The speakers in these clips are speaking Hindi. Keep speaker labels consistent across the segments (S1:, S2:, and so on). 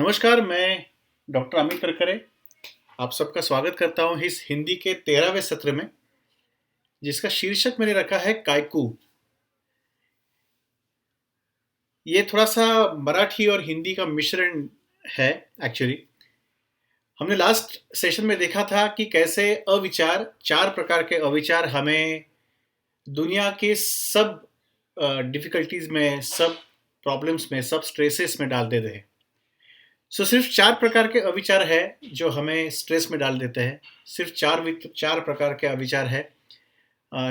S1: नमस्कार, मैं डॉक्टर अमित करकरे आप सबका स्वागत करता हूँ इस हिंदी के 13वें सत्र में, जिसका शीर्षक मैंने रखा है कायकू। ये थोड़ा-सा मराठी और हिंदी का मिश्रण है एक्चुअली। हमने लास्ट सेशन में देखा था कि कैसे अविचार, 4 प्रकार के अविचार हमें दुनिया के सब डिफ़िकल्टीज़ में, सब प्रॉब्लम्स में, सब स्ट्रेसेस में डाल देते हैं। सिर्फ 4 प्रकार के अविचार है जो हमें स्ट्रेस में डाल देते हैं। सिर्फ 4 प्रकार के अविचार है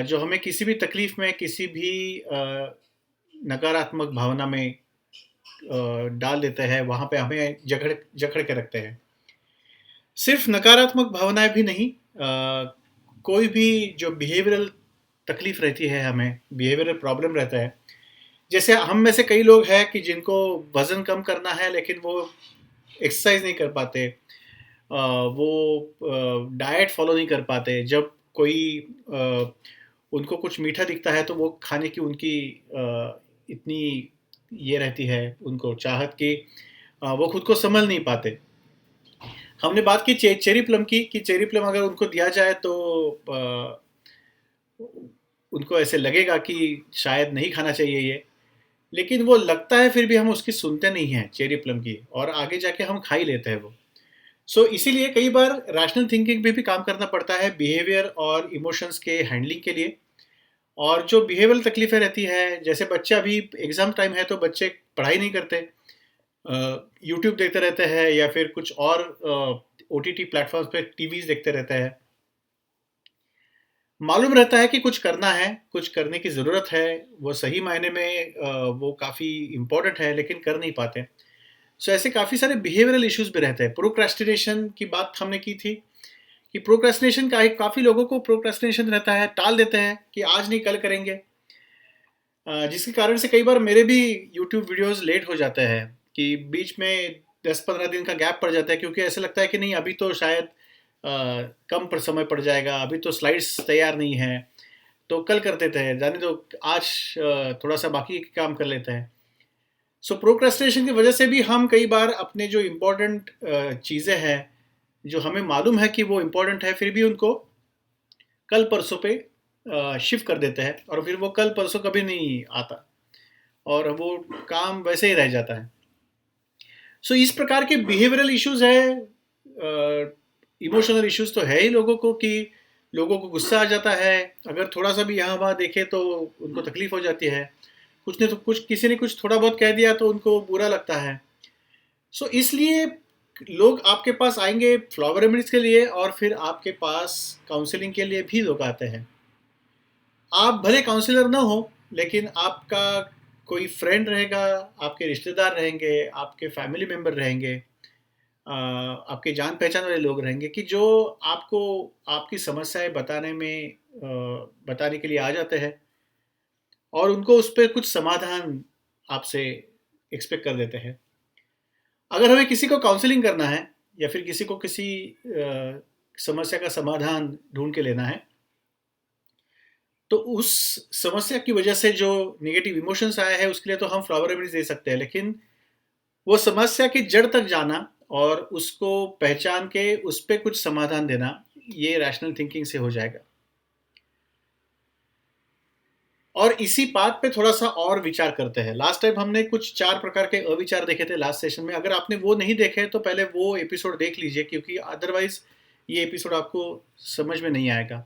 S1: जो हमें किसी भी तकलीफ में, किसी भी नकारात्मक भावना में डाल देते हैं, वहाँ पे हमें जकड़ जकड़ के रखते हैं। सिर्फ नकारात्मक भावनाएं भी नहीं, कोई भी जो बिहेवियरल तकलीफ रहती है, हमें बिहेवियरल प्रॉब्लम रहता है। जैसे हम में से कई लोग हैं कि जिनको वज़न कम करना है लेकिन वो एक्सरसाइज नहीं कर पाते, वो डाइट फॉलो नहीं कर पाते। जब कोई उनको कुछ मीठा दिखता है तो वो खाने की उनकी इतनी ये रहती है उनको चाहत कि वो खुद को संभल नहीं पाते। हमने बात की चेरी प्लम की कि चेरी प्लम अगर उनको दिया जाए तो उनको ऐसे लगेगा कि शायद नहीं खाना चाहिए ये, लेकिन वो लगता है फिर भी हम उसकी सुनते नहीं हैं चेरी प्लम की, और आगे जाके हम खा ही लेते हैं वो। इसीलिए कई बार रैशनल थिंकिंग पे भी काम करना पड़ता है बिहेवियर और इमोशंस के हैंडलिंग के लिए। और जो बिहेवियरल तकलीफें रहती है, जैसे बच्चे अभी एग्ज़ाम टाइम है तो बच्चे पढ़ाई नहीं करते, यूट्यूब देखते रहते हैं या फिर कुछ और ओटीटी प्लेटफॉर्म्स पे टीवीज़ देखते रहते हैं। मालूम रहता है कि कुछ करना है, कुछ करने की ज़रूरत है, वो सही मायने में वो काफ़ी इम्पोर्टेंट है, लेकिन कर नहीं पाते। ऐसे काफ़ी सारे बिहेवियरल इश्यूज़ भी रहते हैं। प्रोक्रेस्टिनेशन की बात हमने की थी कि प्रोक्रेस्टिनेशन का एक काफ़ी लोगों को प्रोक्रेस्टिनेशन रहता है, टाल देते हैं कि आज नहीं कल करेंगे। जिसके कारण से कई बार मेरे भी यूट्यूब वीडियोज़ लेट हो जाते हैं कि बीच में 10-15 दिन का गैप पड़ जाता है, क्योंकि ऐसा लगता है कि नहीं अभी तो शायद कम पर समय पड़ जाएगा, अभी तो स्लाइड्स तैयार नहीं है, तो कल कर देते हैं, जाने दो आज थोड़ा सा बाकी काम कर लेते हैं। प्रोक्रेस्टिनेशन की वजह से भी हम कई बार अपने जो इम्पोर्टेंट चीज़ें हैं, जो हमें मालूम है कि वो इम्पोर्टेंट है, फिर भी उनको कल परसों पे शिफ्ट कर देते हैं, और फिर वो कल परसों कभी नहीं आता और वो काम वैसे ही रह जाता है। इस प्रकार के बिहेवियरल इश्यूज है, इमोशनल इश्यूज तो है ही लोगों को, कि लोगों को गुस्सा आ जाता है, अगर थोड़ा सा भी यहाँ वहाँ देखे तो उनको तकलीफ हो जाती है, कुछ ने तो कुछ किसी ने कुछ थोड़ा बहुत कह दिया तो उनको बुरा लगता है। इसलिए लोग आपके पास आएंगे फ्लावर रेमेडीज के लिए, और फिर आपके पास काउंसलिंग के लिए भी लोग आते हैं। आप भले काउंसलर ना हो, लेकिन आपका कोई फ्रेंड रहेगा, आपके रिश्तेदार रहेंगे, आपके फैमिली मेम्बर रहेंगे, आपके जान पहचान वाले लोग रहेंगे कि जो आपको आपकी समस्याएं बताने के लिए आ जाते हैं, और उनको उस पर कुछ समाधान आपसे एक्सपेक्ट कर देते हैं। अगर हमें किसी को काउंसलिंग करना है या फिर किसी को किसी समस्या का समाधान ढूंढ के लेना है, तो उस समस्या की वजह से जो नेगेटिव इमोशंस आए हैं उसके लिए तो हम फ्लावर रेमेडीज दे सकते हैं, लेकिन वो समस्या की जड़ तक जाना और उसको पहचान के उस पर कुछ समाधान देना, ये रैशनल थिंकिंग से हो जाएगा। और इसी बात पे थोड़ा सा और विचार करते हैं। लास्ट टाइम हमने कुछ 4 प्रकार के अविचार देखे थे लास्ट सेशन में। अगर आपने वो नहीं देखे तो पहले वो एपिसोड देख लीजिए, क्योंकि अदरवाइज ये एपिसोड आपको समझ में नहीं आएगा।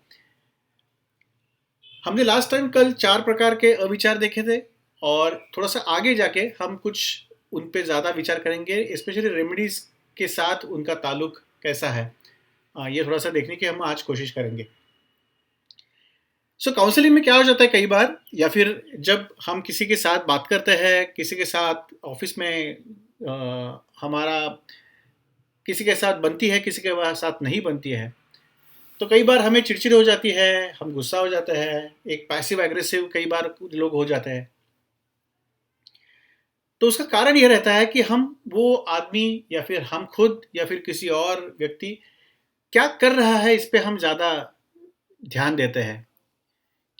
S1: हमने लास्ट टाइम कल 4 प्रकार के अविचार देखे थे, और थोड़ा सा आगे जाके हम कुछ उन पे ज़्यादा विचार करेंगे, स्पेशली रेमेडीज़ के साथ उनका ताल्लुक कैसा है, ये थोड़ा सा देखने की हम आज कोशिश करेंगे। काउंसलिंग में क्या हो जाता है कई बार, या फिर जब हम किसी के साथ बात करते हैं, किसी के साथ ऑफिस में हमारा किसी के साथ बनती है, किसी के साथ नहीं बनती है, तो कई बार हमें चिड़चिड़ हो जाती है, हम गुस्सा हो जाते हैं, एक पैसिव एग्रेसिव कई बार लोग हो जाते हैं। तो उसका कारण यह रहता है कि हम वो आदमी या फिर हम खुद या फिर किसी और व्यक्ति क्या कर रहा है इस पे हम ज़्यादा ध्यान देते हैं,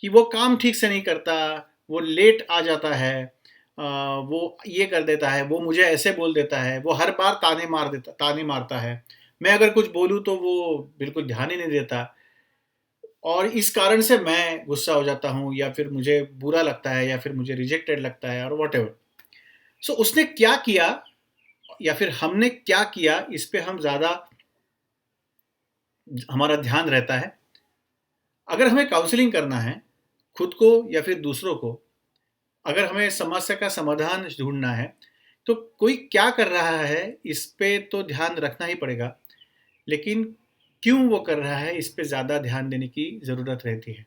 S1: कि वो काम ठीक से नहीं करता, वो लेट आ जाता है, वो ये कर देता है, वो मुझे ऐसे बोल देता है, वो हर बार ताने मारता है। मैं अगर कुछ बोलूँ तो वो बिल्कुल ध्यान ही नहीं देता और इस कारण से मैं गुस्सा हो जाता हूँ या फिर मुझे बुरा लगता है या फिर मुझे रिजेक्टेड लगता है और व्हाटएवर। सो उसने क्या किया या फिर हमने क्या किया, इस पे हम ज़्यादा हमारा ध्यान रहता है। अगर हमें काउंसलिंग करना है, खुद को या फिर दूसरों को, अगर हमें समस्या का समाधान ढूँढना है, तो कोई क्या कर रहा है, इस पे तो ध्यान रखना ही पड़ेगा। लेकिन क्यों वो कर रहा है, इस पे ज़्यादा ध्यान देने की ज़रूरत रहती है।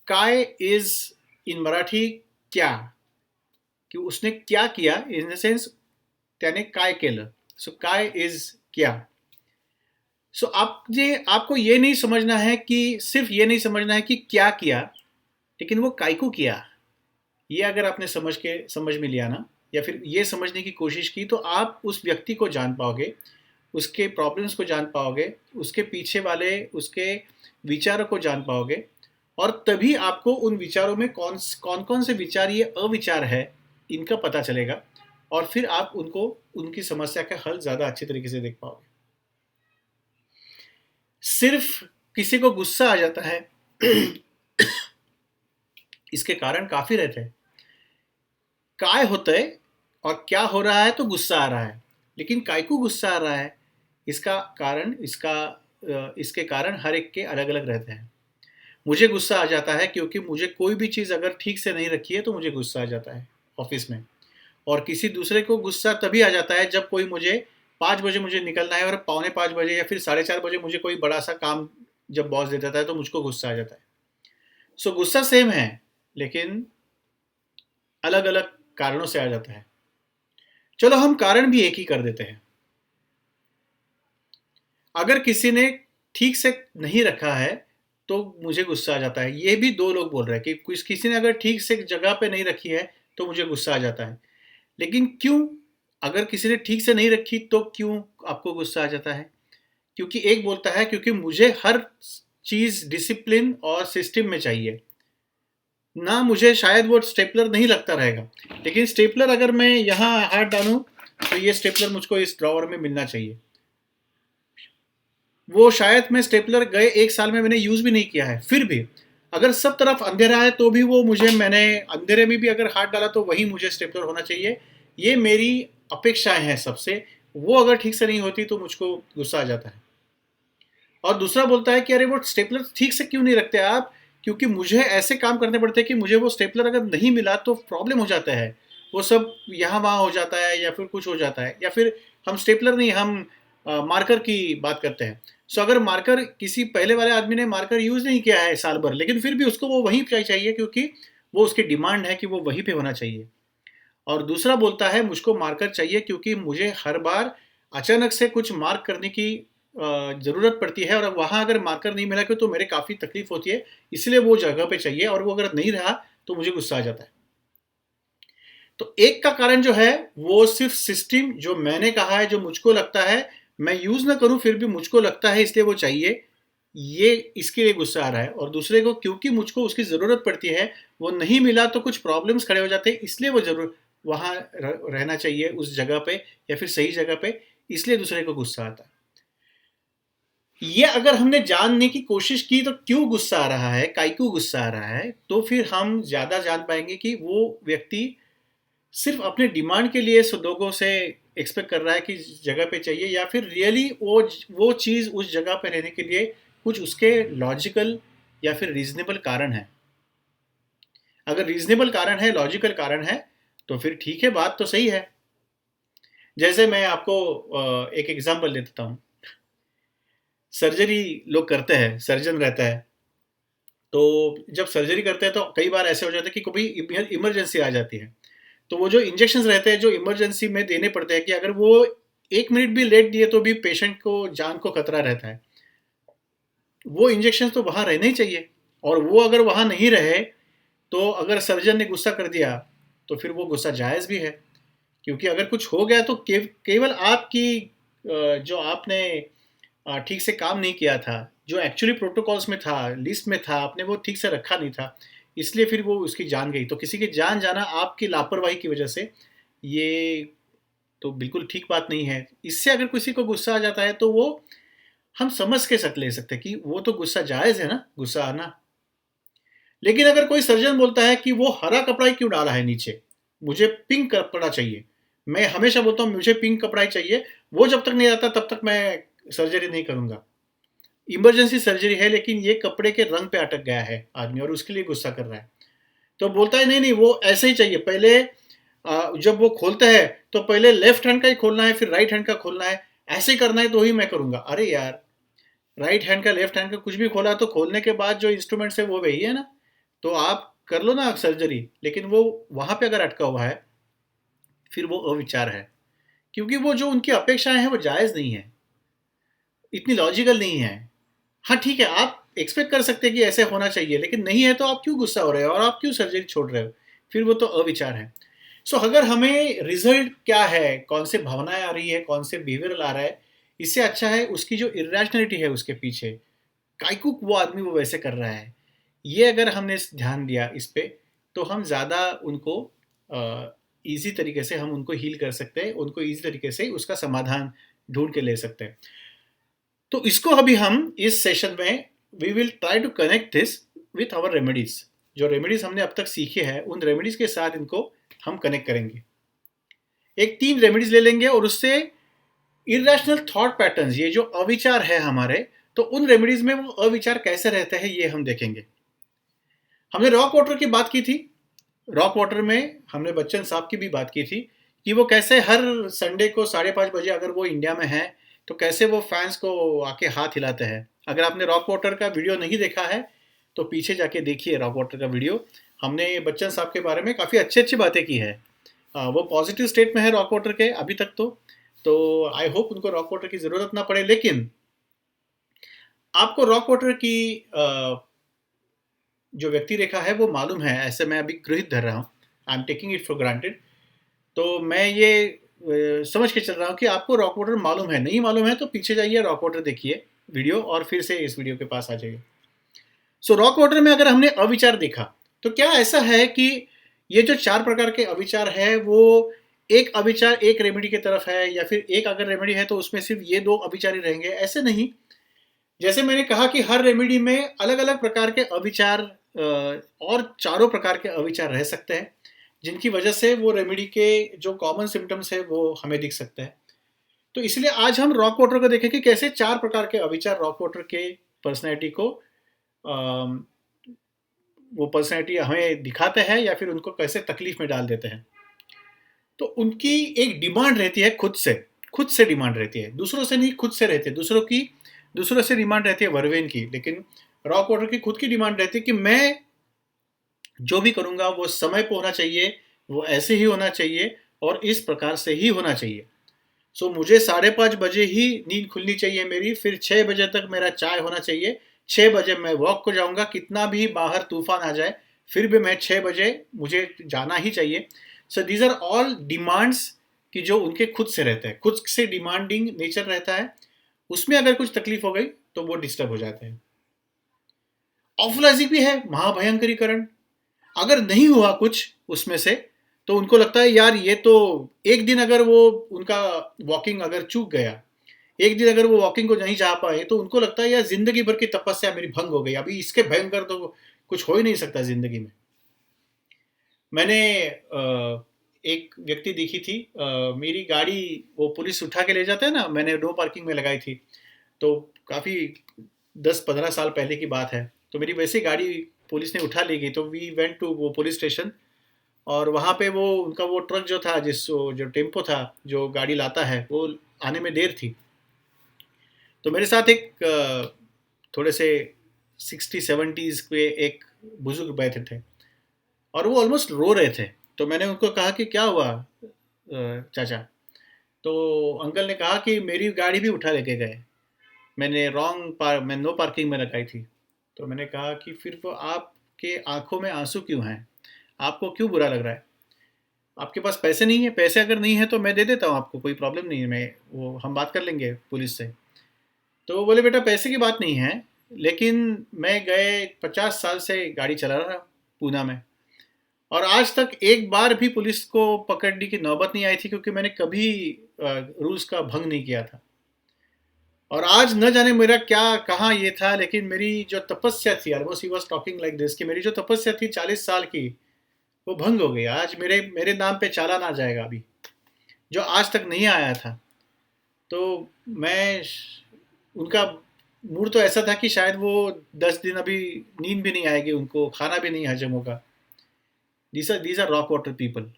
S1: काय इज़ इन मराठी क्या, कि उसने क्या किया इन द सेंस त्याने काय केलं। सो काय इज़ क्या। सो आपको ये नहीं समझना है कि सिर्फ ये नहीं समझना है कि क्या किया, लेकिन वो काय को किया। ये अगर आपने समझ में लिया ना, या फिर ये समझने की कोशिश की, तो आप उस व्यक्ति को जान पाओगे, उसके प्रॉब्लम्स को जान पाओगे, उसके पीछे वाले उसके विचारों को जान पाओगे और तभी आपको उन विचारों में कौन कौन से विचार ये अविचार है, इनका पता चलेगा और फिर आप उनको उनकी समस्या का हल ज़्यादा अच्छे तरीके से देख पाओगे। सिर्फ किसी को गुस्सा आ जाता है इसके कारण काफ़ी रहते हैं। काय होतंय और क्या हो रहा है, तो गुस्सा आ रहा है, लेकिन काय को गुस्सा आ रहा है, इसके कारण हर एक के अलग-अलग रहते हैं। मुझे गुस्सा आ जाता है क्योंकि मुझे कोई भी चीज़ अगर ठीक से नहीं रखी है तो मुझे गुस्सा आ जाता है ऑफ़िस में। और किसी दूसरे को गुस्सा तभी आ जाता है जब कोई मुझे 5 बजे मुझे निकलना है और पौने 5 बजे या फिर साढ़े 4 बजे मुझे कोई बड़ा-सा काम जब बॉस दे देता है तो मुझको गुस्सा आ जाता है। सो गुस्सा सेम है, लेकिन अलग-अलग कारणों से आ जाता है। चलो हम कारण भी एक ही कर देते हैं। अगर किसी ने ठीक से नहीं रखा है, तो मुझे गुस्सा आ जाता है। ये भी 2 लोग बोल रहे हैं कि किसी ने अगर ठीक से जगह पे नहीं रखी है, तो मुझे गुस्सा आ जाता है। लेकिन क्यों? अगर किसी ने ठीक से नहीं रखी, तो क्यों आपको गुस्सा आ जाता है? क्योंकि एक बोलता है क्योंकि मुझे हर चीज़ डिसिप्लिन और सिस्टम में चाहिए। ना मुझे शायद वो स्टेपलर नहीं लगता रहेगा, लेकिन स्टेपलर अगर मैं यहाँ हाथ डालूँ, तो ये स्टेपलर मुझको इस ड्रॉवर में मिलना चाहिए। वो शायद मैं स्टेपलर गए 1 साल में मैंने यूज़ भी नहीं किया है, फिर भी अगर सब तरफ अंधेरा है तो भी वो मैंने अंधेरे में भी अगर हाथ डाला तो वही मुझे स्टेपलर होना चाहिए। ये मेरी अपेक्षाएं हैं सबसे। वो अगर ठीक से नहीं होती तो मुझको गुस्सा आ जाता है। और दूसरा बोलता है कि अरे वो स्टेपलर ठीक से क्यों नहीं रखते आप, क्योंकि मुझे ऐसे काम करने पड़ते हैं कि मुझे वो स्टेपलर अगर नहीं मिला तो प्रॉब्लम हो जाता है। वो सब यहाँ वहाँ हो जाता है या फिर कुछ हो जाता है, या फिर हम स्टेपलर नहीं, हम मार्कर की बात करते हैं। सो अगर मार्कर किसी पहले वाले आदमी ने मार्कर यूज़ नहीं किया है साल भर, लेकिन फिर भी उसको वो वहीं पे चाहिए क्योंकि वो उसकी डिमांड है कि वो वहीं पे होना चाहिए। और दूसरा बोलता है मुझको मार्कर चाहिए क्योंकि मुझे हर बार अचानक से कुछ मार्क करने की ज़रूरत पड़ती है और वहाँ अगर मार्कर नहीं मिला तो मेरे काफ़ी तकलीफ होती है, इसलिए वो जगह पे चाहिए और वो अगर नहीं रहा तो मुझे गुस्सा आ जाता है। तो एक का कारण जो है वो सिर्फ सिस्टम जो मैंने कहा है, जो मुझको लगता है, मैं यूज़ ना करूँ फिर भी मुझको लगता है इसलिए वो चाहिए, ये इसके लिए गुस्सा आ रहा है। और दूसरे को क्योंकि मुझको उसकी ज़रूरत पड़ती है, वो नहीं मिला तो कुछ प्रॉब्लम्स खड़े हो जाते हैं, इसलिए वो ज़रूर वहाँ रहना चाहिए उस जगह पे या फिर सही जगह पे, इसलिए दूसरे को गुस्सा आता है। ये अगर हमने जानने की कोशिश की तो क्यों गुस्सा आ रहा है, काय को गुस्सा आ रहा है, तो फिर हम ज़्यादा जान पाएंगे कि वो व्यक्ति सिर्फ अपने डिमांड के लिए लोगों से एक्सपेक्ट कर रहा है कि जगह पे चाहिए, या फिर रियली वो चीज़ उस जगह पे रहने के लिए कुछ उसके लॉजिकल या फिर रीजनेबल कारण है। अगर रीजनेबल कारण है, लॉजिकल कारण है, तो फिर ठीक है, बात तो सही है। जैसे मैं आपको एक एग्जांपल दे देता हूँ। सर्जरी लोग करते हैं, सर्जन रहता है, तो जब सर्जरी करते हैं तो कई बार ऐसे हो जाता है कि कभी इमरजेंसी आ जाती है, तो वो जो इंजेक्शंस रहते हैं जो इमरजेंसी में देने पड़ते हैं, कि अगर वो 1 मिनट भी लेट दिए तो भी पेशेंट को जान को खतरा रहता है, वो इंजेक्शन तो वहाँ रहने ही चाहिए। और वो अगर वहाँ नहीं रहे, तो अगर सर्जन ने गुस्सा कर दिया तो फिर वो गुस्सा जायज़ भी है, क्योंकि अगर कुछ हो गया तो केवल आपकी जो आपने ठीक से काम नहीं किया था, जो एक्चुअली प्रोटोकॉल्स में था, लिस्ट में था, आपने वो ठीक से रखा नहीं था, इसलिए फिर वो उसकी जान गई। तो किसी की जान जाना आपकी लापरवाही की वजह से, ये तो बिल्कुल ठीक बात नहीं है। इससे अगर किसी को गुस्सा आ जाता है तो वो हम समझ के ले सकते हैं कि वो तो गुस्सा जायज़ है ना, गुस्सा आना। लेकिन अगर कोई सर्जन बोलता है कि वो हरा कपड़ा ही क्यों डाला है नीचे, मुझे पिंक कपड़ा चाहिए, मैं हमेशा बोलता हूँ मुझे पिंक कपड़ा ही चाहिए, वो जब तक नहीं आता तब तक मैं सर्जरी नहीं करूँगा। इमरजेंसी सर्जरी है लेकिन ये कपड़े के रंग पे अटक गया है आदमी और उसके लिए गुस्सा कर रहा है। तो बोलता है नहीं नहीं वो ऐसे ही चाहिए, पहले जब वो खोलता है तो पहले लेफ्ट हैंड का ही खोलना है फिर राइट हैंड का खोलना है, ऐसे ही करना है तो ही मैं करूँगा। अरे यार, राइट हैंड का लेफ्ट हैंड का कुछ भी खोला तो खोलने के बाद जो इंस्ट्रूमेंट्स है वो वही है ना, तो आप कर लो ना सर्जरी, लेकिन वो वहाँ पे अगर अटका हुआ है फिर वो अविचार है, क्योंकि वो जो उनकी अपेक्षाएं हैं वो जायज़ नहीं है, इतनी लॉजिकल नहीं है। हाँ ठीक है, आप एक्सपेक्ट कर सकते हैं कि ऐसे होना चाहिए, लेकिन नहीं है तो आप क्यों गुस्सा हो रहे हो और आप क्यों सर्जरी छोड़ रहे हो, फिर वो तो अविचार है। सो अगर हमें रिजल्ट क्या है, कौन से भावनाएं आ रही है, कौन से बिहेवियर आ रहा है, इससे अच्छा है उसकी जो इरेशनलिटी है उसके पीछे, काइकुक वो आदमी वो वैसे कर रहा है, ये अगर हमने ध्यान दिया इस पे तो हम ज़्यादा उनको ईजी तरीके से हम उनको हील कर सकते हैं, उनको ईजी तरीके से उसका समाधान ढूंढ के ले सकते हैं। तो इसको अभी हम इस सेशन में we will try to connect this with our remedies. जो रेमेडीज हमने अब तक सीखे हैं उन रेमेडीज के साथ इनको हम कनेक्ट करेंगे। एक 3 रेमेडीज ले लेंगे और उससे इरेशनल थॉट पैटर्न्स, ये जो अविचार है हमारे, तो उन रेमेडीज में वो अविचार कैसे रहते हैं ये हम देखेंगे। हमने रॉक वाटर की बात की थी, रॉक वाटर में हमने बच्चन साहब की भी बात की थी कि वो कैसे हर संडे को 5:30 बजे अगर वो इंडिया में है तो कैसे वो फैंस को आके हाथ हिलाते हैं। अगर आपने रॉक वाटर का वीडियो नहीं देखा है तो पीछे जाके देखिए रॉक वाटर का वीडियो, हमने बच्चन साहब के बारे में काफ़ी अच्छी अच्छी बातें की है। वो पॉजिटिव स्टेट में है रॉक वाटर के अभी तक तो आई होप उनको रॉक वाटर की ज़रूरत ना पड़े। लेकिन आपको रॉक वाटर की जो व्यक्ति रेखा है वो मालूम है, ऐसे मैं अभी गृहित धर रहा हूँ, I am taking it for granted. तो मैं ये समझ के चल रहा हूँ कि आपको रॉक वाटर मालूम है, नहीं मालूम है तो पीछे जाइए रॉक वाटर देखिए वीडियो और फिर से इस वीडियो के पास आ जाइए। सो रॉक वाटर में अगर हमने अविचार देखा तो क्या ऐसा है कि ये जो 4 प्रकार के अविचार है वो एक अविचार एक रेमेडी की तरफ है, या फिर एक अगर रेमेडी है तो उसमें सिर्फ ये 2 अविचार ही रहेंगे? ऐसे नहीं। जैसे मैंने कहा कि हर रेमेडी में अलग अलग प्रकार के अविचार और चारों प्रकार के अविचार रह सकते हैं, जिनकी वजह से वो रेमेडी के जो कॉमन सिम्टम्स है वो हमें दिख सकते हैं। तो इसलिए आज हम रॉक वाटर को देखें कि कैसे 4 प्रकार के अविचार रॉक वाटर के पर्सनैलिटी को वो पर्सनैलिटी हमें दिखाते हैं या फिर उनको कैसे तकलीफ में डाल देते हैं। तो उनकी एक डिमांड रहती है खुद से डिमांड रहती है, दूसरों से नहीं, खुद से रहती है। दूसरों से डिमांड रहती है वर्वेन की, लेकिन रॉक वाटर की खुद की डिमांड रहती है कि मैं जो भी करूँगा वो समय पे होना चाहिए, वो ऐसे ही होना चाहिए और इस प्रकार से ही होना चाहिए। सो मुझे 5:30 बजे ही नींद खुलनी चाहिए मेरी, फिर 6 बजे तक मेरा चाय होना चाहिए, 6 बजे मैं वॉक को जाऊँगा, कितना भी बाहर तूफान आ जाए फिर भी मैं 6 बजे मुझे जाना ही चाहिए। So these are all demands कि जो उनके खुद से रहते हैं, खुद से डिमांडिंग नेचर रहता है। उसमें अगर कुछ तकलीफ हो गई तो वो डिस्टर्ब हो जाते हैं। ऑफलाइजिंग भी है, महाभयंकरीकरण। अगर नहीं हुआ कुछ उसमें से तो उनको लगता है यार ये तो एक दिन अगर वो उनका वॉकिंग अगर चूक गया, एक दिन अगर वो वॉकिंग को नहीं जा पाए तो उनको लगता है यार जिंदगी भर की तपस्या मेरी भंग हो गई, अभी इसके भयंकर तो कुछ हो ही नहीं सकता जिंदगी में। मैंने एक व्यक्ति देखी थी, मेरी गाड़ी वो पुलिस उठा के ले जाता है ना, मैंने नो पार्किंग में लगाई थी, तो काफ़ी 10-15 साल पहले की बात है। तो मेरी वैसी गाड़ी पुलिस ने उठा ले गई, तो वी वेंट टू वो पुलिस स्टेशन और वहाँ पे वो उनका वो ट्रक जो था, जो टेम्पो था जो गाड़ी लाता है, वो आने में देर थी। तो मेरे साथ एक थोड़े से 60-70s के एक बुजुर्ग बैठे थे और वो ऑलमोस्ट रो रहे थे। तो मैंने उनको कहा कि क्या हुआ चाचा? तो अंकल ने कहा कि मेरी गाड़ी भी उठा लेके गए, मैं नो पार्किंग में लगाई थी। तो मैंने कहा कि फिर वो आपके आंखों में आंसू क्यों हैं? आपको क्यों बुरा लग रहा है? आपके पास पैसे नहीं है? पैसे अगर नहीं है तो मैं दे देता हूँ आपको, कोई प्रॉब्लम नहीं है, मैं वो हम बात कर लेंगे पुलिस से। तो बोले बेटा पैसे की बात नहीं है, लेकिन मैं गए 50 साल से गाड़ी चला रहा हूँ, पूना में। और आज तक एक बार भी पुलिस को पकड़ने की नौबत नहीं आई थी, क्योंकि मैंने कभी रूल्स का भंग नहीं किया था। और आज न जाने मेरा क्या कहाँ ये था, लेकिन मेरी जो तपस्या थी, almost he was talking like this, कि मेरी जो तपस्या थी 40 साल की, वो भंग हो गई। आज मेरे मेरे नाम पे चालान आ जाएगा अभी, जो आज तक नहीं आया था। तो मैं उनका मूड तो ऐसा था कि शायद वो 10 दिन अभी नींद भी नहीं आएगी, उनको खाना भी नहीं हजम होगा। These are rock water people.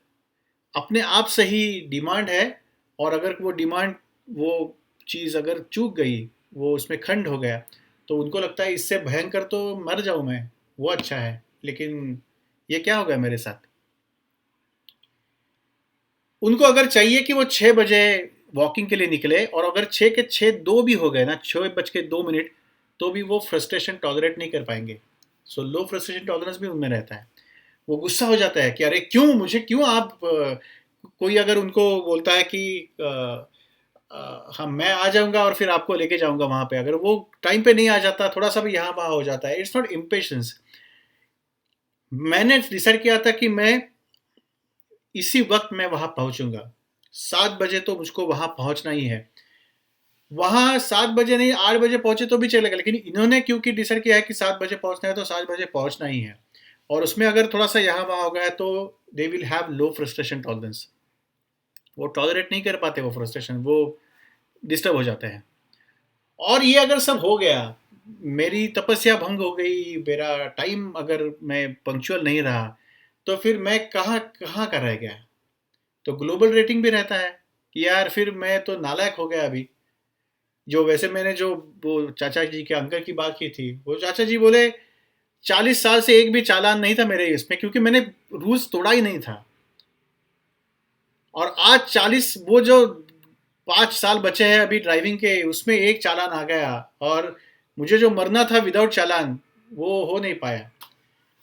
S1: अपने आप से ही डिमांड है, और अगर वो डिमांड, वो चीज़ अगर चूक गई, वो उसमें खंड हो गया, तो उनको लगता है इससे भयंकर तो मर जाऊं मैं, वो अच्छा है। लेकिन ये क्या हो गया मेरे साथ? उनको अगर चाहिए कि वो 6 बजे वॉकिंग के लिए निकले, और अगर 6 के 6 2 भी हो गए ना, 6 बज के 2 मिनट, तो भी वो फ्रस्ट्रेशन टॉलरेट नहीं कर पाएंगे। सो लो फ्रस्ट्रेशन टॉलरेंस भी उनमें रहता है। वो गुस्सा हो जाता है कि अरे क्यों मुझे, क्यों आप कोई अगर उनको बोलता है कि हाँ मैं आ जाऊंगा और फिर आपको लेके जाऊंगा वहां पे, अगर वो टाइम पे नहीं आ जाता, थोड़ा सा भी यहाँ वहाँ हो जाता है, इट्स नॉट इम्पेशंस। मैंने डिसाइड किया था कि मैं इसी वक्त मैं वहां पहुंचूंगा। 7 बजे तो मुझको वहां पहुंचना ही है। वहां 7 बजे नहीं, 8 बजे पहुंचे तो भी चलेगा, लेकिन इन्होंने क्योंकि डिसाइड किया है कि 7 बजे पहुंचना है, तो 7 बजे पहुंचना ही है। और उसमें अगर थोड़ा सा यहाँ वहाँ हो गया, तो they will have low frustration tolerance. वो टॉलरेट नहीं कर पाते, वो फ्रस्ट्रेशन, वो डिस्टर्ब हो जाते हैं। और ये अगर सब हो गया, मेरी तपस्या भंग हो गई, मेरा टाइम अगर मैं पंक्चुअल नहीं रहा, तो फिर मैं कहाँ कहाँ का रह गया। तो ग्लोबल रेटिंग भी रहता है कि यार फिर मैं तो नालायक हो गया अभी। जो वैसे मैंने जो वो चाचा जी के अंकल की बात की थी, वो चाचा जी बोले 40 साल से एक भी चालान नहीं था मेरे इसमें, क्योंकि मैंने रूल्स तोड़ा ही नहीं था। और आज 40, वो जो 5 साल बचे हैं अभी ड्राइविंग के, उसमें एक चालान आ गया, और मुझे जो मरना था विदाउट चालान, वो हो नहीं पाया।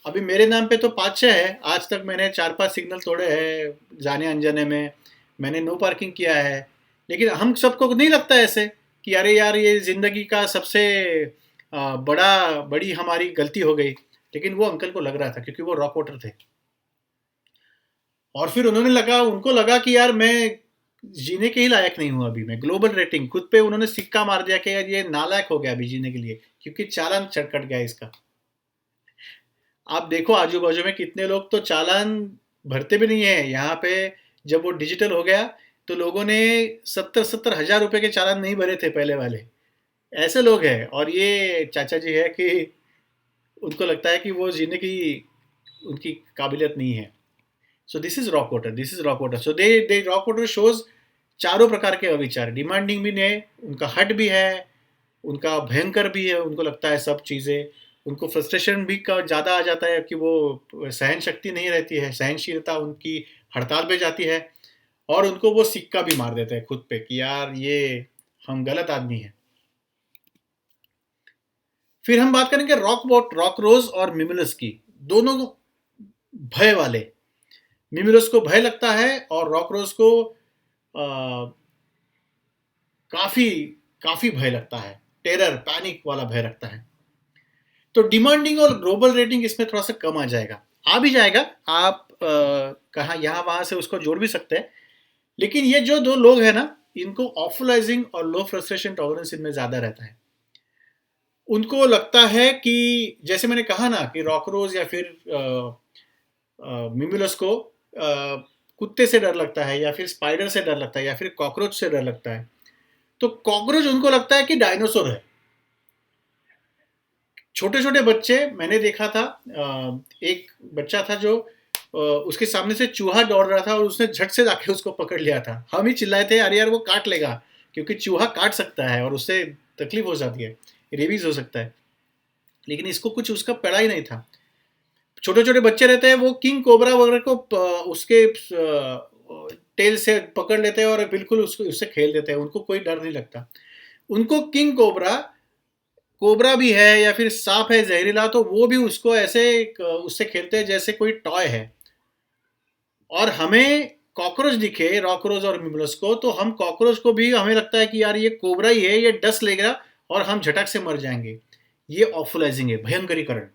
S1: अभी मेरे नाम पे तो 5-6 है, आज तक मैंने 4-5 सिग्नल तोड़े हैं जाने अनजाने में, मैंने नो पार्किंग किया है। लेकिन हम सबको नहीं लगता ऐसे कि अरे यार ये ज़िंदगी का सबसे बड़ी हमारी गलती हो गई। लेकिन वो अंकल को लग रहा था, क्योंकि वो रॉक वोटर थे। और फिर उनको लगा कि यार मैं जीने के ही लायक नहीं हूँ अभी। मैं ग्लोबल रेटिंग खुद पे उन्होंने सिक्का मार दिया कि यार ये नालायक हो गया अभी जीने के लिए, क्योंकि चालान कट गया इसका। आप देखो आजू बाजू में कितने लोग तो चालान भरते भी नहीं है यहाँ पे। जब वो डिजिटल हो गया, तो लोगों ने 70-70 हज़ार रुपए के चालान नहीं भरे थे पहले वाले। ऐसे लोग हैं। और ये चाचा जी है कि उनको लगता है कि वो जीने की उनकी काबिलियत नहीं है। So this is rock water, this is rock water. So they rock water shows चारों प्रकार के अविचार, डिमांडिंग भी है, उनका हट भी है, उनका भयंकर भी है, उनको लगता है सब चीज़ें। उनको फ्रस्ट्रेशन भी का ज़्यादा आ जाता है कि वो सहन शक्ति नहीं रहती है, सहनशीलता उनकी हड़ताल पे जाती है। और उनको वो सिक्का भी मार देते हैं खुद पे कि यार ये हम गलत आदमी हैं। फिर हम बात करेंगे रॉक रोज और मिमुलस की। दोनों भय वाले। मिमुलस को भय लगता है, और रॉक रोज को आ, काफी काफी भय लगता है, टेरर पैनिक वाला भय लगता है। तो डिमांडिंग और ग्लोबल रेटिंग इसमें थोड़ा सा कम आ जाएगा, आ भी जाएगा। आप कहाँ यहाँ वहां से उसको जोड़ भी सकते हैं। लेकिन ये जो दो लोग हैं ना, इनको ऑफलाइजिंग और लो फ्रस्ट्रेशन टॉलरेंस इनमें ज्यादा रहता है। उनको लगता है कि जैसे मैंने कहा ना कि रॉकरोज या फिर मिमुलस को कुत्ते से डर लगता है, या फिर स्पाइडर से डर लगता है, या फिर कॉकरोच से डर लगता है। तो कॉकरोच उनको लगता है कि डायनासोर है। छोटे छोटे बच्चे मैंने देखा था, एक बच्चा था जो उसके सामने से चूहा दौड़ रहा था, और उसने झट से जाके उसको पकड़ लिया था। हम ही चिल्लाए थे अरे यार वो काट लेगा, क्योंकि चूहा काट सकता है और उससे तकलीफ हो जाती है, रेबीज हो सकता है। लेकिन इसको कुछ उसका पड़ा ही नहीं था। छोटे छोटे बच्चे रहते हैं, वो किंग कोबरा वगैरह को उसके टेल से पकड़ लेते हैं और बिल्कुल उसको उससे खेल देते हैं, उनको कोई डर नहीं लगता। उनको किंग कोबरा, कोबरा भी है या फिर सांप है जहरीला, तो वो भी उसको ऐसे उससे खेलते हैं जैसे कोई टॉय है। और हमें कॉकरोच दिखे, रॉकरोच और मिमुलस को, तो हम कॉकरोच को भी हमें लगता है कि यार ये कोबरा ही है, ये डस लेगा और हम झटक से मर जाएंगे। ये ऑफुलाइजिंग है, भयंकरीकरण।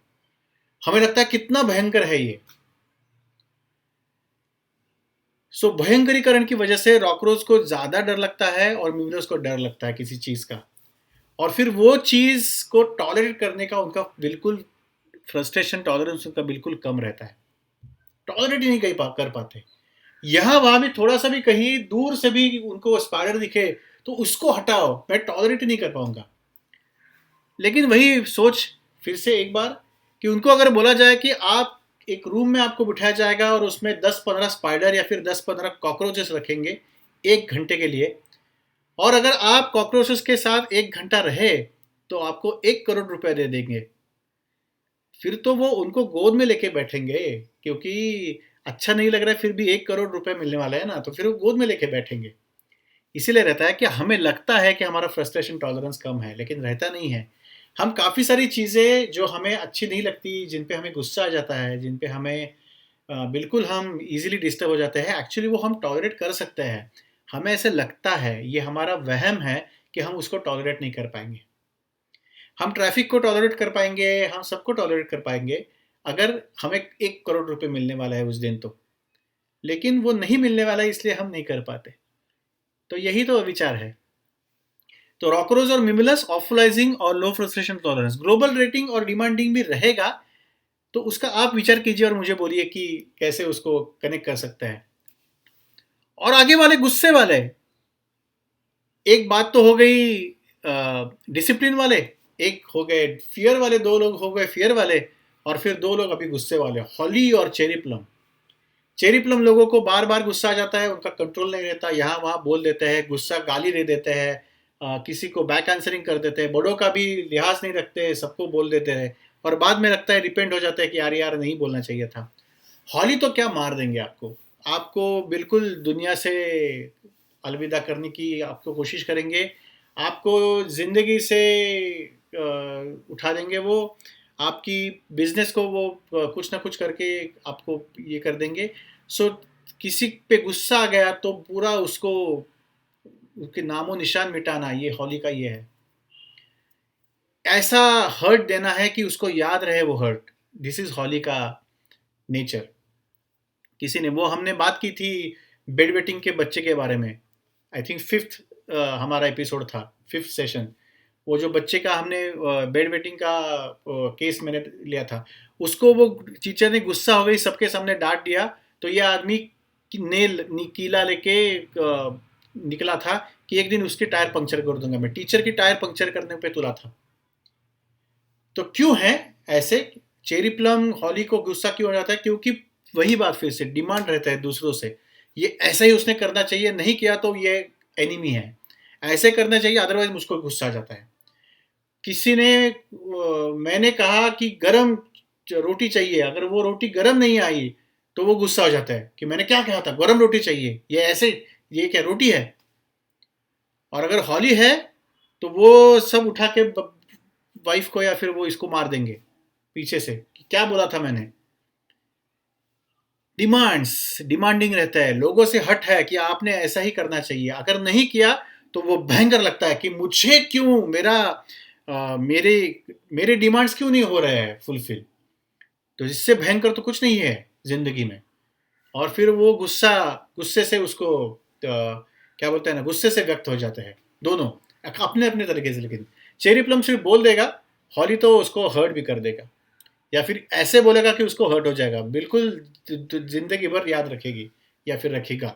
S1: हमें लगता है कितना भयंकर है ये। सो भयंकरीकरण की वजह से रॉकरोच को ज़्यादा डर लगता है और मिमिलस को डर लगता है किसी चीज़ का, और फिर वो चीज़ को टॉलरेट करने का उनका बिल्कुल, फ्रस्ट्रेशन टॉलरेंस उनका बिल्कुल कम रहता है, टॉलरेट ही नहीं कर पाते। यहाँ वहाँ भी थोड़ा सा भी कहीं दूर से भी उनको स्पाइडर दिखे तो उसको हटाओ, मैं टॉलरेट नहीं कर पाऊंगा। लेकिन वही सोच फिर से एक बार, कि उनको अगर बोला जाए कि आप एक रूम में आपको बिठाया जाएगा और उसमें 10-15 स्पाइडर या फिर 10-15 कॉकरोचेस रखेंगे 1 घंटे के लिए, और अगर आप कॉकरोचेस के साथ 1 घंटा रहे तो आपको 1 करोड़ रुपए दे देंगे, फिर तो वो उनको गोद में लेके बैठेंगे, क्योंकि अच्छा नहीं लग रहा है फिर भी 1 करोड़ रुपए मिलने वाला है ना, तो फिर वो गोद में लेके बैठेंगे। इसीलिए रहता है कि हमें लगता है कि हमारा फ्रस्ट्रेशन टॉलरेंस कम है, लेकिन रहता नहीं है। हम काफ़ी सारी चीज़ें जो हमें अच्छी नहीं लगती, जिन पे हमें गुस्सा आ जाता है, जिन पे हमें बिल्कुल हम ईज़िली डिस्टर्ब हो जाते हैं, एक्चुअली वो हम टॉलरेट कर सकते हैं। हमें ऐसे लगता है, ये हमारा वहम है कि हम उसको टॉलरेट नहीं कर पाएँगे। हम ट्रैफ़िक को टॉलरेट कर पाएँगे, हम सबको टॉलरेट कर पाएँगे, अगर हमें 1 करोड़ रुपए मिलने वाला है उस दिन तो। लेकिन वो नहीं मिलने वाला है इसलिए हम नहीं कर पाते। तो यही तो विचार है। तो रॉकरोज और मिमिलस ऑफलाइजिंग और लो फ्रस्ट्रेशन टॉलरेंस, ग्लोबल रेटिंग और डिमांडिंग भी रहेगा, तो उसका आप विचार कीजिए और मुझे बोलिए कि कैसे उसको कनेक्ट कर सकते हैं। और आगे वाले गुस्से वाले, एक बात तो हो गई डिसिप्लिन वाले, एक हो गए फियर वाले, दो लोग हो गए फियर वाले, और फिर दो लोग अभी गुस्से वाले, हॉली और चेरी प्लम। चेरी प्लम लोगों को बार बार गुस्सा आ जाता है, उनका कंट्रोल नहीं रहता, यहाँ वहाँ बोल देते हैं, गुस्सा गाली दे देते हैं, किसी को बैक आंसरिंग कर देते हैं, बड़ों का भी लिहाज नहीं रखते, सबको बोल देते हैं, और बाद में लगता है रिपेंट हो जाता है कि यार यार नहीं बोलना चाहिए था। हॉली तो क्या मार देंगे आपको, आपको बिल्कुल दुनिया से अलविदा करने की आपको कोशिश करेंगे, आपको ज़िंदगी से उठा देंगे वो, आपकी बिजनेस को वो कुछ ना कुछ करके आपको ये कर देंगे। सो किसी पे गुस्सा आ गया तो पूरा उसको, उसके नामो निशान मिटाना, ये हॉली का ये है। ऐसा हर्ट देना है कि उसको याद रहे वो हर्ट, दिस इज हॉली का नेचर। किसी ने वो, हमने बात की थी बेड वेटिंग के बच्चे के बारे में, आई थिंक फिफ्थ हमारा एपिसोड था, फिफ्थ सेशन। वो जो बच्चे का हमने बेड वेटिंग का केस मैंने लिया था, उसको वो टीचर ने गुस्सा हो गई, सबके सामने डांट दिया, तो ये आदमी कीला लेके निकला था कि एक दिन उसके टायर पंक्चर कर दूंगा मैं, टीचर की टायर पंक्चर करने पे तुला था। तो क्यों है ऐसे, चेरी प्लम हॉली को गुस्सा क्यों हो जाता है, क्योंकि वही बात फिर से डिमांड रहता है दूसरों से, ये ऐसा ही उसने करना चाहिए, नहीं किया तो ये एनिमी है, ऐसे करना चाहिए अदरवाइज मुझको गुस्सा आ जाता है। किसी ने मैंने कहा कि गरम रोटी चाहिए, अगर वो रोटी गरम नहीं आई तो वो गुस्सा हो जाता है कि मैंने क्या कहा था, गरम रोटी चाहिए, ये ऐसे, ये क्या रोटी है। और अगर हॉली है तो वो सब उठा के वाइफ को या फिर वो इसको मार देंगे पीछे से कि क्या बोला था मैंने। डिमांड्स, डिमांडिंग रहता है, लोगों से हट है कि आपने ऐसा ही करना चाहिए, अगर नहीं किया तो वो भयंकर लगता है कि मुझे क्यों, मेरे मेरे डिमांड्स क्यों नहीं हो रहे हैं फुलफिल। तो इससे भयंकर तो कुछ नहीं है जिंदगी में। और फिर वो गुस्सा, गुस्से से उसको क्या बोलते हैं ना, गुस्से से व्यक्त हो जाते हैं दोनों अपने अपने तरीके से। लेकिन चेरी प्लम सिर्फ बोल देगा, हॉली तो उसको हर्ट भी कर देगा, या फिर ऐसे बोलेगा कि उसको हर्ट हो जाएगा, बिल्कुल जिंदगी भर याद रखेगी या फिर रखेगा।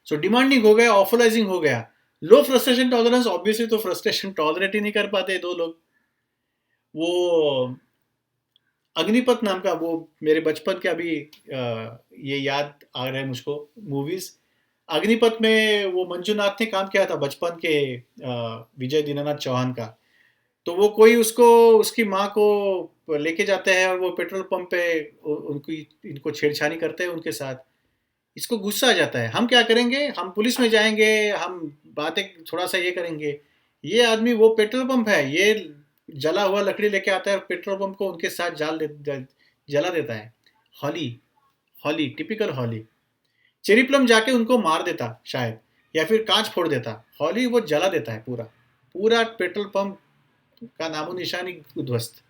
S1: सो डिमांडिंग हो गया, ऑफलाइजिंग हो गया, लो फ्रस्ट्रेशन टॉलरेंस, ऑब्वियसली तो फ्रस्ट्रेशन टॉलरेट ही नहीं कर पाते दो लोग। वो अग्निपथ नाम का, वो मेरे बचपन के अभी ये याद आ रहा है मुझको मूवीज। अग्निपथ में वो मंजूनाथ ने काम किया था बचपन के विजय दीनानाथ चौहान का। तो वो कोई उसको, उसकी माँ को लेके जाते हैं और वो पेट्रोल पंप पे उनकी इनको छेड़छाड़ी करते हैं उनके साथ। इसको गुस्सा आ जाता है, हम क्या करेंगे, हम पुलिस में जाएंगे, हम बातें थोड़ा सा ये करेंगे। ये आदमी, वो पेट्रोल पंप है, ये जला हुआ लकड़ी लेके आता है और पेट्रोल पंप को उनके साथ जला देता है। हॉली, हॉली टिपिकल हॉली। चेरी प्लम जाके उनको मार देता शायद, या फिर कांच फोड़ देता, हॉली वो जला देता है पूरा, पूरा पेट्रोल पंप का नामो निशान ही उद्ध्वस्त।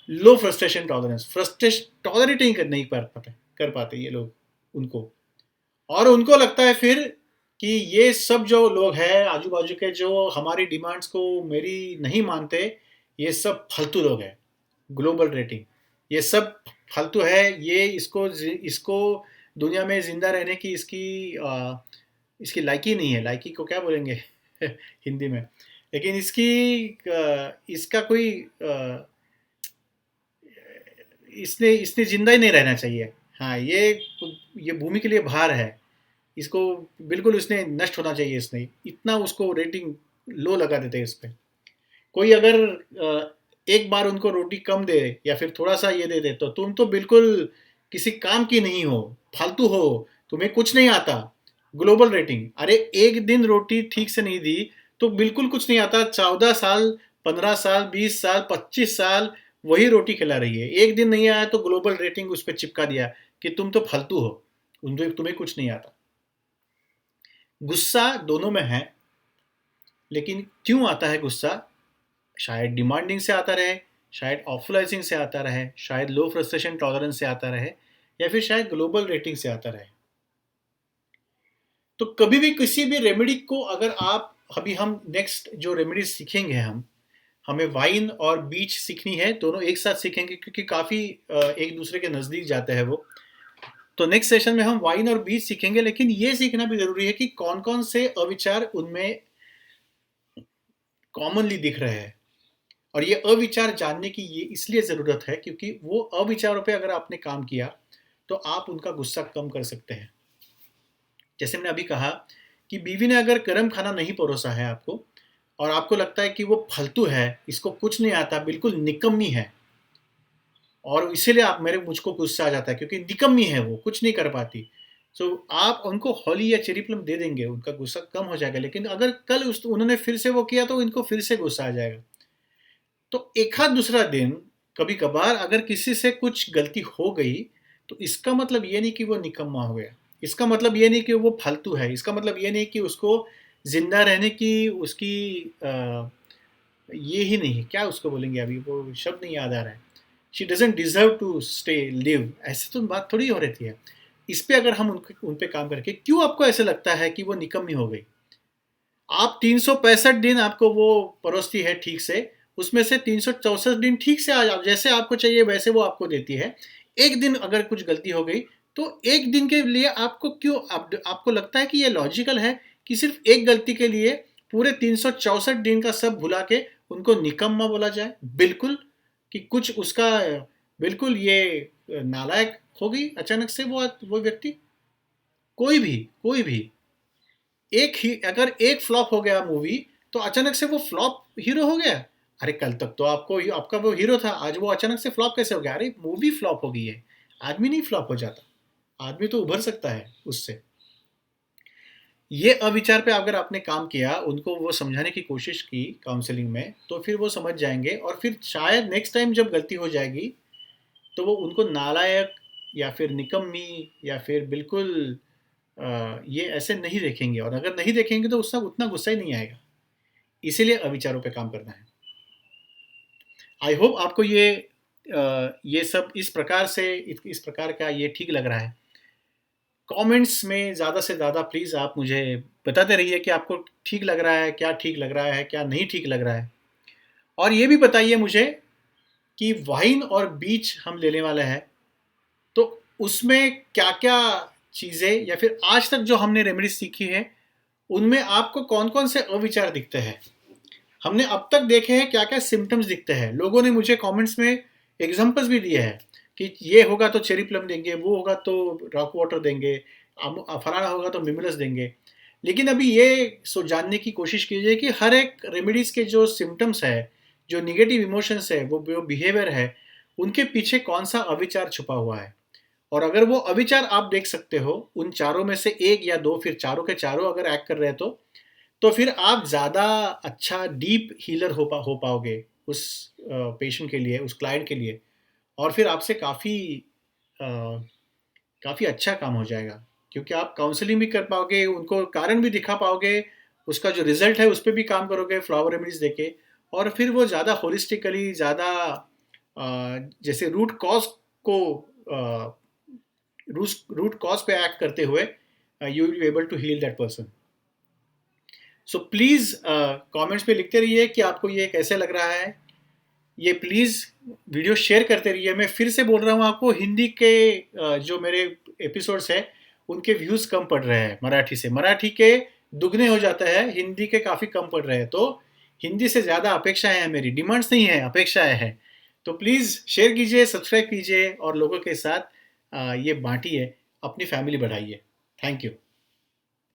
S1: लो फ्रस्ट्रेशन टॉलरेंस, फ्रस्ट्रेशन टॉलरेट नहीं कर पाते ये लोग उनको। और उनको लगता है फिर कि ये सब जो लोग हैं आजू बाजू के जो हमारी डिमांड्स को मेरी नहीं मानते, ये सब फालतू लोग हैं। ग्लोबल रेटिंग, ये सब फालतू है, ये इसको दुनिया में जिंदा रहने की इसकी लायकी नहीं है। लायकी को क्या बोलेंगे हिंदी में, लेकिन इसका कोई इसने इसने जिंदा ही नहीं रहना चाहिए। हाँ, ये भूमि के लिए भार है, इसको बिल्कुल उसने नष्ट होना चाहिए। इसने इतना उसको रेटिंग लो लगा देते हैं इस पे। कोई अगर एक बार उनको रोटी कम दे या फिर थोड़ा सा ये दे दे तो तुम तो बिल्कुल किसी काम की नहीं हो, फालतू हो, तुम्हें कुछ नहीं आता। ग्लोबल रेटिंग, अरे एक दिन रोटी ठीक से नहीं दी तो बिल्कुल कुछ नहीं आता। 14 साल, 15 साल, 20 साल, 25 साल वही रोटी खिला रही है, एक दिन नहीं आया तो ग्लोबल रेटिंग उस पर चिपका दिया कि तुम तो फालतू हो, तुम्हें कुछ नहीं आता। गुस्सा दोनों में है, लेकिन क्यों आता है गुस्सा? शायद डिमांडिंग से आता रहे, शायद ऑफलाइजिंग से आता रहे, शायद लो फ्रस्ट्रेशन टॉलरेंस से आता रहे, या फिर शायद ग्लोबल रेटिंग से आता रहे। तो कभी भी किसी भी रेमेडी को अगर आप, अभी हम नेक्स्ट जो रेमेडी सीखेंगे, हमें वाइन और बीच सीखनी है, दोनों एक साथ सीखेंगे क्योंकि काफ़ी एक दूसरे के नज़दीक जाते हैं वो। तो नेक्स्ट सेशन में हम वाइन और बीच सीखेंगे, लेकिन ये सीखना भी ज़रूरी है कि कौन कौन से अविचार उनमें कॉमनली दिख रहे हैं। और ये अविचार जानने की ये इसलिए ज़रूरत है क्योंकि वो अविचारों पे अगर आपने काम किया तो आप उनका गुस्सा कम कर सकते हैं। जैसे मैंने अभी कहा कि बीवी ने अगर गर्म खाना नहीं परोसा है आपको, और आपको लगता है कि वो फालतू है, इसको कुछ नहीं आता, बिल्कुल निकम्मी है, और इसीलिए आप मेरे मुझको गुस्सा आ जाता है क्योंकि निकम्मी है, वो कुछ नहीं कर पाती। सो आप उनको हॉली या चेरी प्लम दे देंगे, उनका गुस्सा कम हो जाएगा। लेकिन अगर कल उन्होंने फिर से वो किया तो इनको फिर से गुस्सा आ जाएगा। तो एक आध दूसरा दिन कभी कभार अगर किसी से कुछ गलती हो गई तो इसका मतलब ये नहीं कि वो निकम्मा हो गया, इसका मतलब ये नहीं कि वो फालतू है, इसका मतलब ये नहीं कि उसको जिंदा रहने की उसकी ये ही नहीं, क्या उसको बोलेंगे, अभी वो शब्द नहीं याद आ रहा है। She doesn't deserve to stay live, ऐसे तो बात थोड़ी हो रही है। इस पे अगर हम उन पे काम करके, क्यों आपको ऐसे लगता है कि वो निकम्मी हो गई? आप 365 दिन आपको वो परोसती है ठीक से, उसमें से 364 दिन ठीक से आ जैसे आपको चाहिए वैसे वो आपको देती है। एक दिन अगर कुछ गलती हो गई तो एक दिन के लिए आपको क्यों आपको लगता है कि ये लॉजिकल है कि सिर्फ एक गलती के लिए पूरे 364 दिन का सब भुला के उनको निकम्मा बोला जाए? बिल्कुल, कि कुछ उसका बिल्कुल ये नालायक हो गई अचानक से वो व्यक्ति। कोई भी अगर एक फ्लॉप हो गया मूवी तो अचानक से वो फ्लॉप हीरो हो गया? अरे कल तक तो आपका वो हीरो था, आज वो अचानक से फ्लॉप कैसे हो गया? अरे मूवी फ्लॉप हो गई है, आदमी नहीं फ्लॉप हो जाता, आदमी तो उभर सकता है उससे। ये अविचार पे अगर आपने काम किया, उनको वो समझाने की कोशिश की काउंसलिंग में, तो फिर वो समझ जाएंगे और फिर शायद नेक्स्ट टाइम जब गलती हो जाएगी तो वो उनको नालायक या फिर निकम्मी या फिर बिल्कुल ये ऐसे नहीं देखेंगे, और अगर नहीं देखेंगे तो उसका उतना गुस्सा ही नहीं आएगा। इसीलिए अविचारों पे काम करना है। आई होप आपको ये सब इस प्रकार का ये ठीक लग रहा है। कमेंट्स में ज़्यादा से ज़्यादा प्लीज़ आप मुझे बताते रहिए कि आपको ठीक लग रहा है, क्या ठीक लग रहा है, क्या नहीं ठीक लग रहा है। और ये भी बताइए मुझे कि वाइन और बीच हम लेने वाले हैं, तो उसमें क्या-क्या चीज़ें या फिर आज तक जो हमने रेमेडीज़ सीखी है, उनमें आपको कौन-कौन से अविचार दिखते हैं? हमने अब तक देखे हैं क्या-क्या सिम्पटम्स दिखते हैं। लोगों ने मुझे कमेंट्स में एग्ज़ाम्पल्स भी दिए हैं कि ये होगा तो चेरी प्लम देंगे, वो होगा तो रॉक वाटर देंगे, फलाना होगा तो मिमरस देंगे। लेकिन अभी ये जानने की कोशिश कीजिए कि हर एक रेमेडीज़ के जो सिम्पटम्स है, जो नेगेटिव इमोशंस है, वो जो बिहेवियर है, उनके पीछे कौन-सा अविचार छुपा हुआ है। और अगर वो अविचार आप देख सकते हो, उन चारों में से 1 या 2, फिर चारों के चारों अगर एक्ट कर रहे हैं तो फिर आप ज़्यादा अच्छा डीप हीलर हो पाओगे उस पेशेंट के लिए, उस क्लाइंट के लिए, और फिर आपसे काफ़ी अच्छा काम हो जाएगा क्योंकि आप काउंसलिंग भी कर पाओगे, उनको कारण भी दिखा पाओगे, उसका जो रिजल्ट है उस पर भी काम करोगे फ्लावर रेमेडीज देके, और फिर वो ज़्यादा होलिस्टिकली, ज़्यादा जैसे को रूट कॉज पे एक्ट करते हुए you will be able to heal that person. So please comments पे लिखते रहिए कि आपको ये कैसे लग रहा है। ये प्लीज़ वीडियो शेयर करते रहिए। मैं फिर से बोल रहा हूँ आपको, हिंदी के जो मेरे एपिसोड्स हैं उनके व्यूज़ कम पड़ रहे हैं मराठी से। मराठी के दुगने हो जाता है, हिंदी के काफ़ी कम पड़ रहे हैं। तो हिंदी से ज़्यादा अपेक्षाएं हैं मेरी, डिमांड्स नहीं है, अपेक्षाएं हैं। तो प्लीज़ शेयर कीजिए, सब्सक्राइब कीजिए और लोगों के साथ ये बांटिए, अपनी फैमिली बढ़ाइए। Thank you.